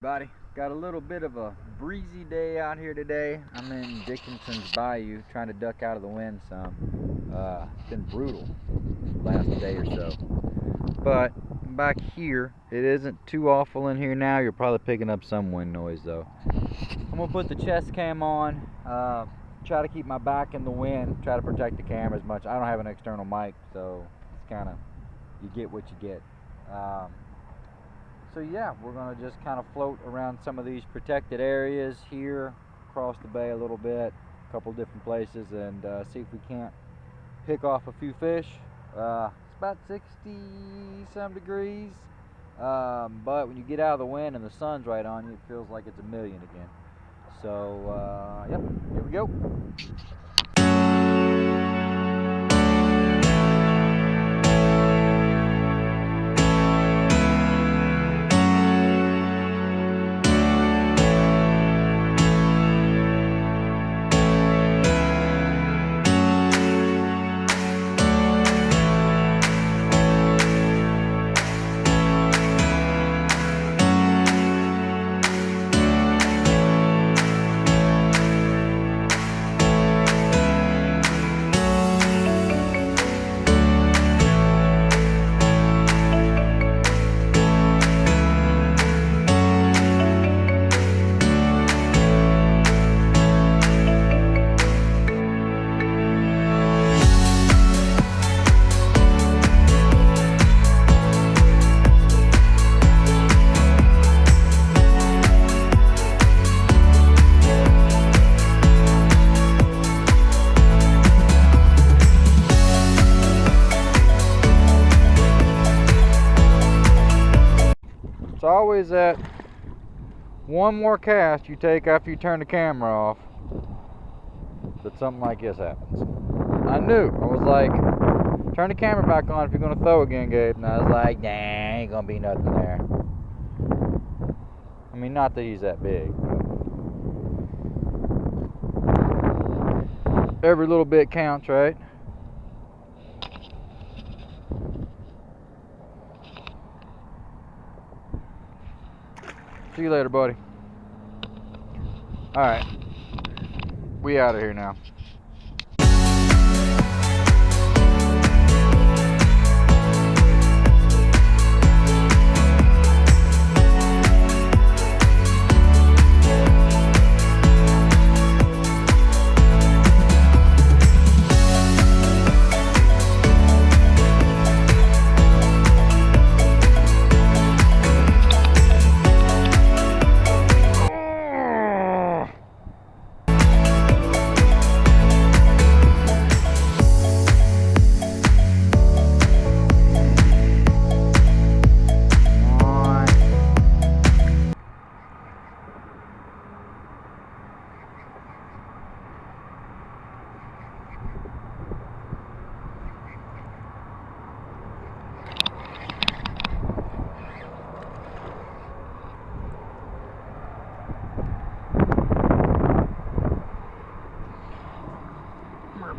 Everybody, got a little bit of a breezy day out here today. I'm in Dickinson's Bayou trying to duck out of the wind some. It's been brutal last day or so. But back here, it isn't too awful in here now. You're probably picking up some wind noise though. I'm gonna put the chest cam on, try to keep my back in the wind, try to protect the camera as much. I don't have an external mic, so it's kind of, you get what you get. So yeah, we're going to just kind of float around some of these protected areas here, across the bay a little bit, a couple different places, and see if we can't pick off a few fish. It's about 60 some degrees, but when you get out of the wind and the sun's right on you, it feels like it's a million again. So yep, here we go. It's always that one more cast you take after you turn the camera off that something like this happens. I knew. I was like, turn the camera back on if you're going to throw again, Gabe. And I was like, nah, ain't going to be nothing there. I mean, not that he's that big, but every little bit counts, right? See you later, buddy. Alright. We out of here now.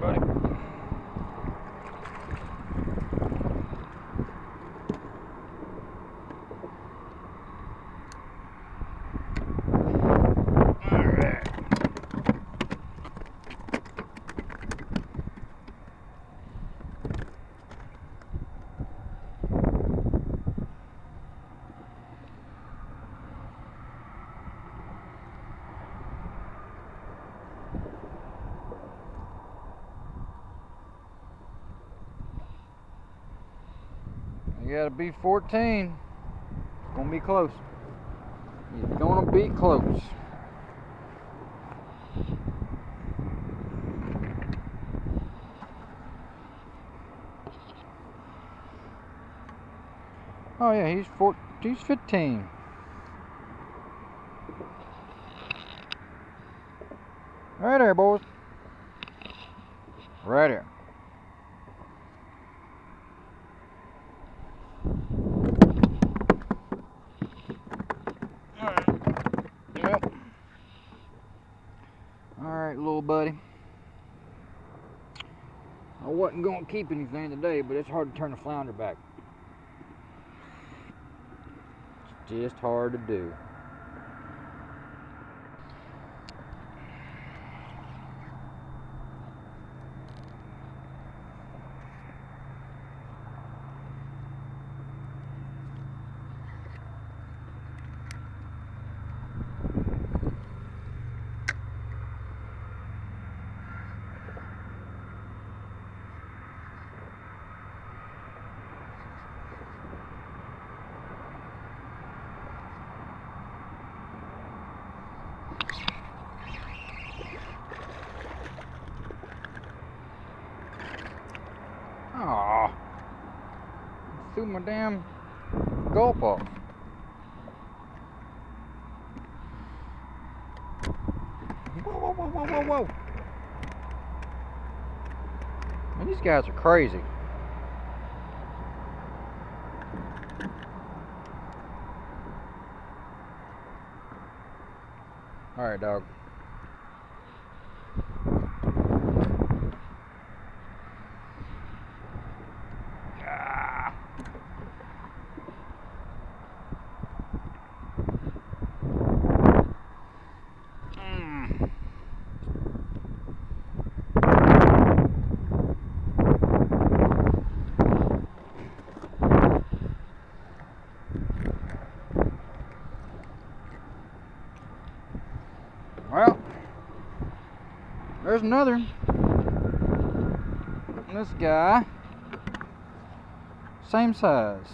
Buddy. Alright. You gotta be 14. It's gonna be close. It's gonna be close. Oh yeah, he's 15. Right there, boys. Right there. Yep. Alright, little buddy. I wasn't going to keep anything today, but it's hard to turn the flounder back. It's just hard to do. threw my damn gulp off. Whoa, whoa, whoa, whoa, whoa. Man, these guys are crazy. Alright, dog. Well, there's another. This guy, same size.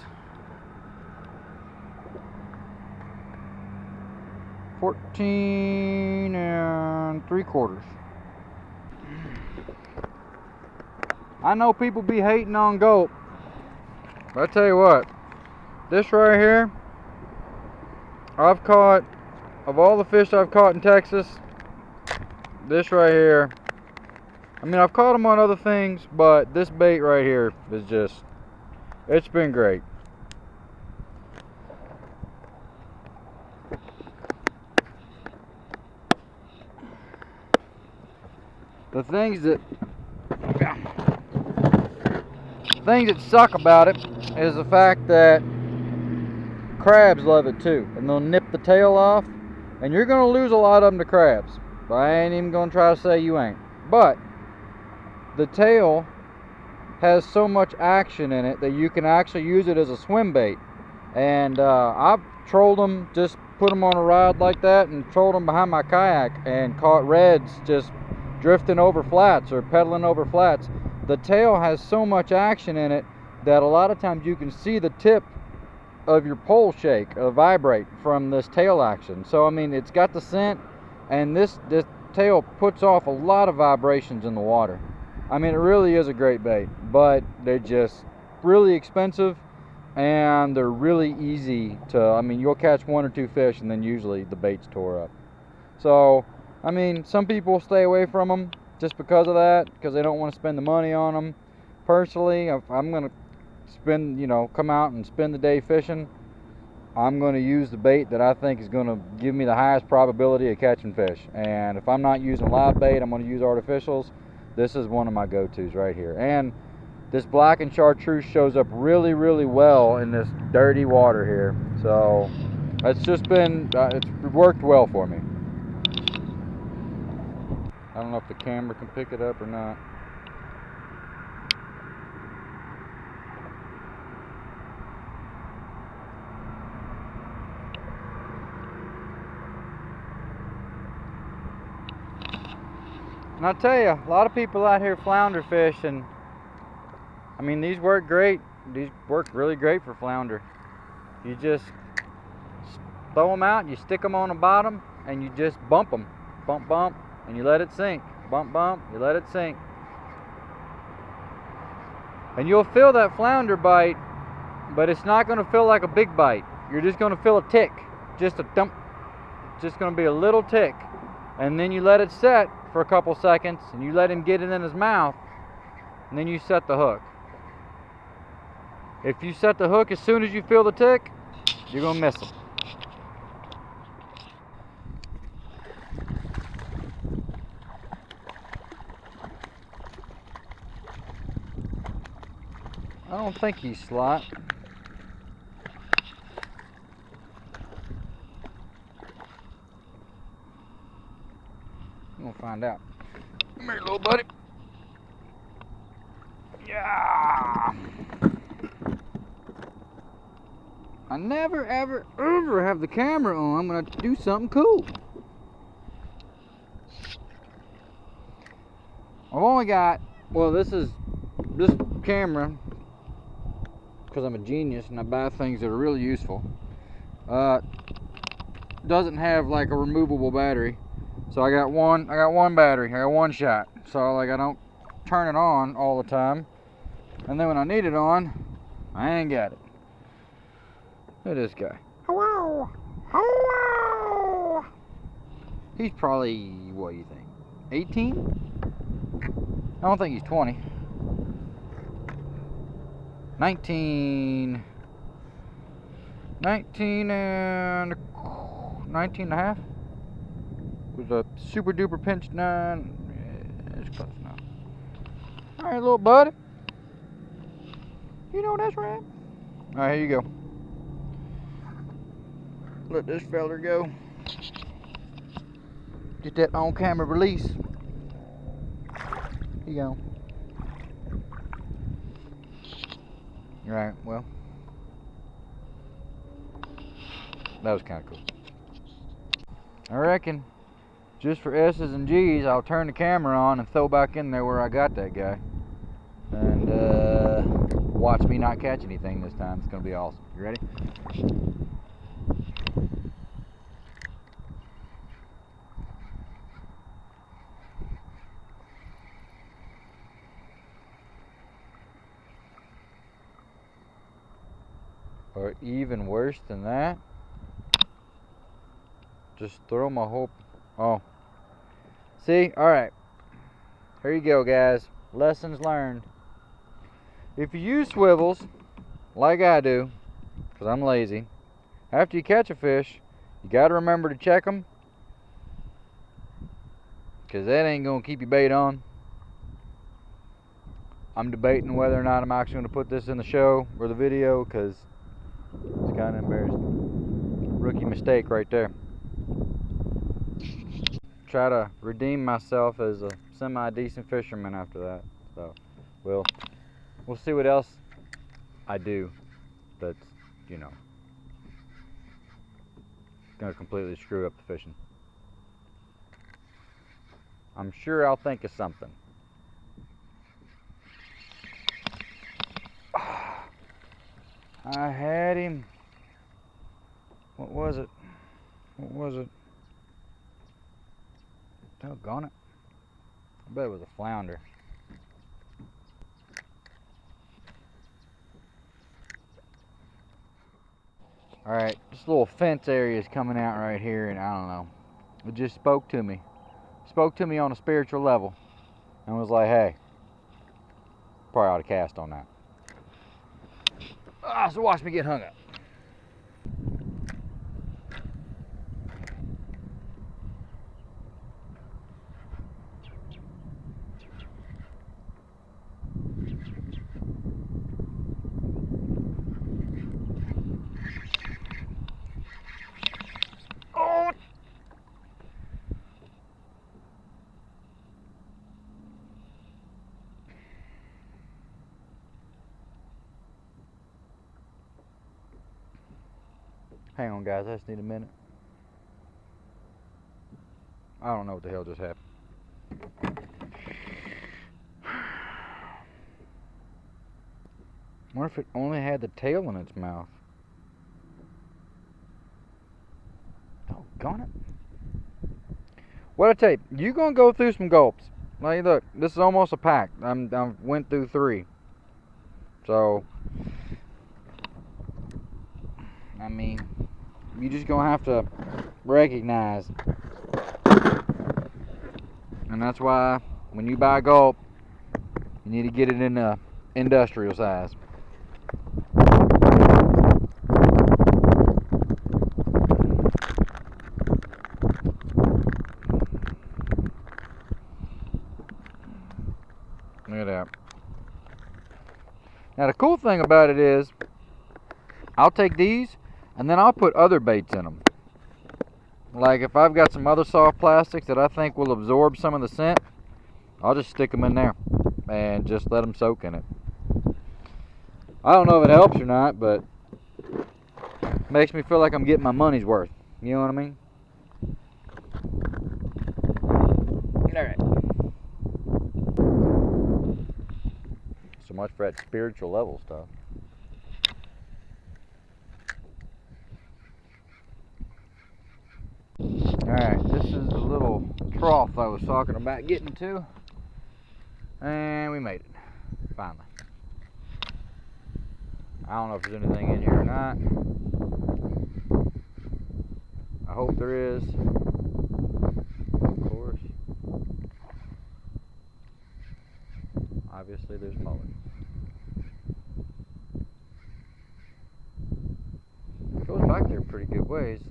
14 3/4. I know people be hating on gulp, but I tell you what, this right here, I've caught, of all the fish I've caught in Texas, this right here, I mean, I've caught them on other things, but this bait right here is just, it's been great. The things that suck about it is the fact that crabs love it too, and they'll nip the tail off, and you're gonna lose a lot of them to crabs. But I ain't even gonna try to say you ain't. But the tail has so much action in it that you can actually use it as a swim bait. And I've trolled them, just put them on a rod like that and trolled them behind my kayak and caught reds just drifting over flats or pedaling over flats. The tail has so much action in it that a lot of times you can see the tip of your pole shake or vibrate from this tail action. So I mean, it's got the scent, and this tail puts off a lot of vibrations in the water. I mean, it really is a great bait, but they're just really expensive and they're really easy to, I mean, you'll catch 1 or 2 fish and then usually the bait's tore up. So I mean, some people stay away from them just because of that, because they don't want to spend the money on them. Personally, if I'm going to spend, you know, come out and spend the day fishing, I'm going to use the bait that I think is going to give me the highest probability of catching fish. And if I'm not using live bait, I'm going to use artificials. This is one of my go-tos right here. And this black and chartreuse shows up really, really well in this dirty water here. So it's just been, it's worked well for me. I don't know if the camera can pick it up or not. And I'll tell you, a lot of people out here flounder fish, and I mean, these work great. These work really great for flounder. You just throw them out, you stick them on the bottom, and you just bump them. Bump, bump. And you let it sink. Bump, bump, you let it sink. And you'll feel that flounder bite, but it's not going to feel like a big bite. You're just going to feel a tick. Just a dump. It's just going to be a little tick. And then you let it set for a couple seconds, and you let him get it in his mouth, and then you set the hook. If you set the hook as soon as you feel the tick, you're going to miss him. I don't think he's slot. I'm gonna find out. Come here, little buddy. Yeah. I never, ever, ever have the camera on. I'm gonna do something cool. I've only got, well, this camera, because I'm a genius and I buy things that are really useful, doesn't have like a removable battery. So I got one battery, I got one shot. So like I don't turn it on all the time. And then when I need it on, I ain't got it. Look at this guy. Hello. Hello. He's probably, what do you think, 18? I don't think he's 20. 19 and a half. Was a super duper pinch 9. Yeah, it's close now. All right, little buddy. You know that's right. All right, here you go. Let this feller go. Get that on-camera release. Here you go. All right, well, that was kind of cool. I reckon just for S's and G's, I'll turn the camera on and throw back in there where I got that guy. And watch me not catch anything this time. It's going to be awesome. You ready? Or even worse than that, just throw my whole... Oh. See? Alright. Here you go, guys. Lessons learned. If you use swivels, like I do, because I'm lazy, after you catch a fish, you got to remember to check them, because that ain't going to keep your bait on. I'm debating whether or not I'm actually going to put this in the show or the video, because it's kind of embarrassing. Rookie mistake right there. Try to redeem myself as a semi-decent fisherman after that. So, we'll see what else I do that's, you know, gonna completely screw up the fishing. I'm sure I'll think of something. I had him. What was it? What was it? Doggone it. I bet it was a flounder. Alright, this little fence area is coming out right here, and I don't know. It just spoke to me. Spoke to me on a spiritual level. And was like, hey, probably ought to cast on that. So watch me get hung up. Oh! Hang on, guys, I just need a minute. I don't know what the hell just happened. What if it only had the tail in its mouth? Doggone it. What I tell you, you're gonna go through some gulps. Like, look, this is almost a pack. I went through 3. So, I mean, you just gonna have to recognize. And that's why when you buy a gulp, you need to get it in a industrial size. Look at that. Now the cool thing about it is, I'll take these and then I'll put other baits in them. Like if I've got some other soft plastics that I think will absorb some of the scent, I'll just stick them in there and just let them soak in it. I don't know if it helps or not, but it makes me feel like I'm getting my money's worth. You know what I mean? Alright. So much for that spiritual level stuff. Alright, this is the little trough I was talking about getting to. And we made it. Finally. I don't know if there's anything in here or not. I hope there is. Of course. Obviously there's mullet. Goes back there a pretty good ways.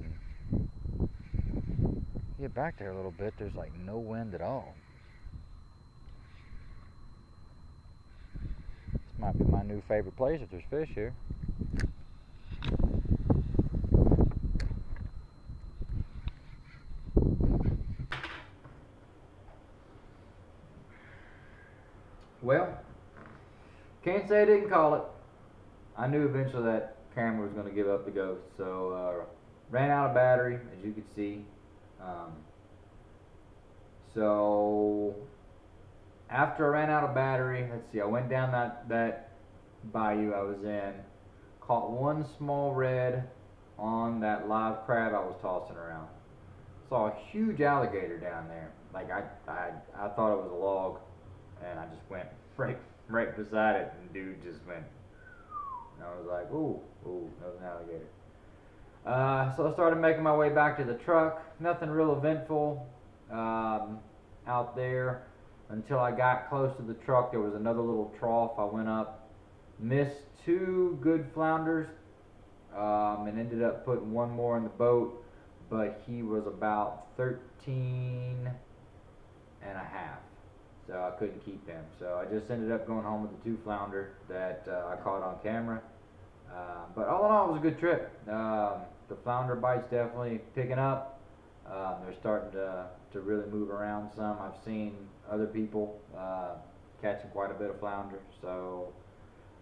Get back there a little bit, there's like no wind at all. This might be my new favorite place if there's fish here. Well, can't say I didn't call it. I knew eventually that camera was going to give up the ghost, so ran out of battery, as you can see. So after I ran out of battery, let's see, I went down that bayou I was in, caught one small red on that live crab I was tossing around. Saw a huge alligator down there. Like I thought it was a log, and I just went right beside it, and dude just went. And I was like, ooh, that was an alligator. So I started making my way back to the truck. Nothing real eventful out there until I got close to the truck. There was another little trough. I went up, missed two good flounders, and ended up putting one more in the boat, but he was about 13 and a half. So I couldn't keep him. So I just ended up going home with the two flounder that I caught on camera. But all in all, it was a good trip. The flounder bites definitely picking up. They're starting to really move around some. I've seen other people catching quite a bit of flounder. So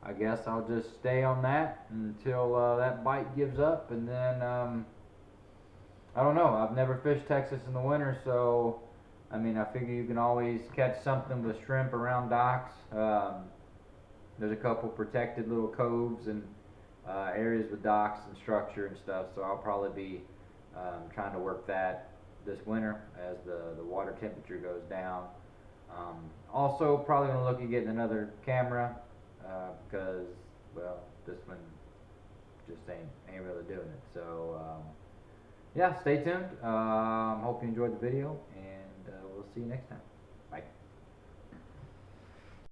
I guess I'll just stay on that until that bite gives up. And then, I don't know. I've never fished Texas in the winter, so I mean, I figure you can always catch something with shrimp around docks. There's a couple protected little coves and areas with docks and structure and stuff, so I'll probably be trying to work that this winter as the water temperature goes down. Also, probably going to look at getting another camera because, well, this one just ain't really doing it. So, yeah, stay tuned. Hope you enjoyed the video, and we'll see you next time. Bye.